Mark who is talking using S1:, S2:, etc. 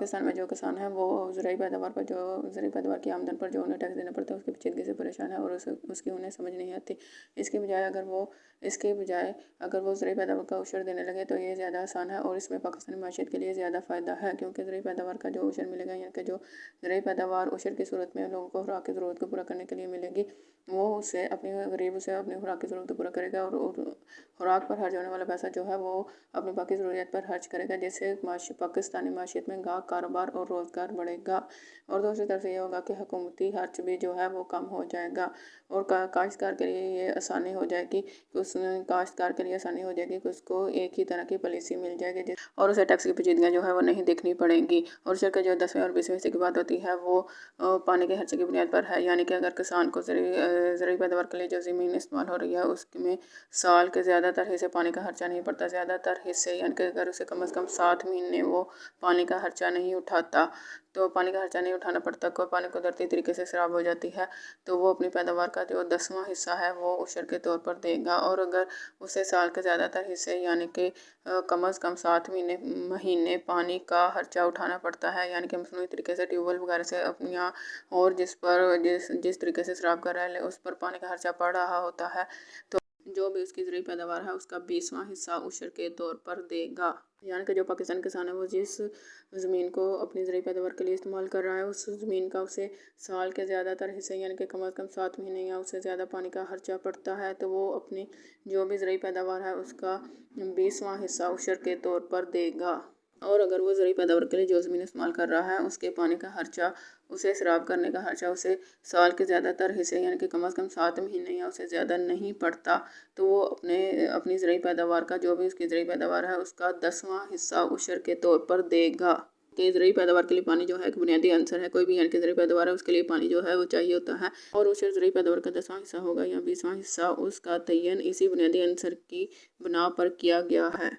S1: पाकिस्तान में जो किसान हैं वो ज़रूरी पैदावार की आमदन पर जो उन्हें टैक्स देना पड़ता है उसकी पेचीदगी से परेशान है और उसकी उन्हें समझ नहीं आती। इसके बजाय अगर वो ज़रूरी पैदावार का उशर देने लगे तो ये ज़्यादा आसान है और इसमें पाकिस्तानी माशियत के लिए ज़्यादा फ़ायदा है, क्योंकि ज़रूरी पैदावार का जो उशर मिलेगा, यानी कि जो ज़रूरी पैदावार उशर की सूरत में लोगों को खुराक की ज़रूरत को पूरा करने के लिए मिलेगी, वो उसे अपनी खुराक की ज़रूरत को पूरा करेगा और खुराक पर खर्च होने वाला पैसा जो है वो अपनी बाकी ज़रूरियात पर खर्च करेगा, जिससे पाकिस्तानी माशियत में गाहक कारोबार और रोज़गार बढ़ेगा। और दूसरी तरफ ये होगा कि हुकूमती खर्च भी जो है वो कम हो जाएगा और काश्तकार के लिए ये आसानी हो जाएगी कि उसको एक ही तरह की पॉलिसी मिल जाएगी और उसे टैक्स की पेचीदगियाँ जो है वो नहीं देखनी पड़ेंगी। और शर के जो 10वें और 20वें हिस्से की बात होती है वो पानी के खर्चे की बुनियाद पर है, यानी कि अगर किसान को ज़रूरी पैदावार के लिए जो ज़मीन इस्तेमाल हो रही है उसमें साल के ज़्यादातर हिस्से पानी का खर्चा नहीं पड़ता, ज़्यादातर हिस्से यानी कि अगर उसे कम से कम 7 महीने वो पानी का खर्चा नहीं उठाता तो पानी का खर्चा नहीं उठाना पड़ता, कोई पानी कुदरती तरीके से खराब हो जाती है तो वो अपनी पैदावार का जो 10वां हिस्सा है वो उशर के तौर पर देगा। और अगर उसे साल के ज़्यादातर हिस्से यानी कि कम से कम 7 महीने पानी का खर्चा उठाना पड़ता है, यानी कि मसनूई तरीके से ट्यूबवेल वगैरह से अपनी और जिस तरीके से शराब कर रहे हैं उस पर पानी का खर्चा पड़ रहा होता है तो जो भी उसकी ज़रूरी पैदावार है उसका 20वां हिस्सा उशर के तौर पर देगा। यानी कि जो पाकिस्तान किसान है वो जिस ज़मीन को अपनी ज़रूरी पैदावार के लिए इस्तेमाल कर रहा है उस ज़मीन का उसे साल के ज़्यादातर हिस्से यानी कि कम से कम 7 महीने या उससे ज़्यादा पानी का खर्चा पड़ता है तो वो अपनी जो भी ज़रूरी पैदावार है उसका 20वां हिस्सा उशर के तौर पर देगा। और अगर वो ज़रूरी पैदावार के लिए जो ज़मीन इस्तेमाल कर रहा है उसके पानी का खर्चा, उसे शराब करने का खर्चा उसे साल के ज़्यादातर हिस्से यानी कि कम से कम 7 महीने या उससे ज़्यादा नहीं पड़ता तो वो अपनी ज़रूरी पैदावार का जो भी उसकी ज़रूरी पैदावार है उसका 10वां हिस्सा उशर के तौर पर देगा। कि ज़रूरी पैदावार के लिए पानी जो है एक बुनियादी अंसर है, कोई भी यानी कि ज़रूरी पैदावार है उसके लिए पानी जो है वो चाहिए होता है और उशर ज़रूरी पैदावार का 10वां हिस्सा होगा या 20वां हिस्सा उसका तयन इसी बुनियादी अंसर की बिना पर किया गया है।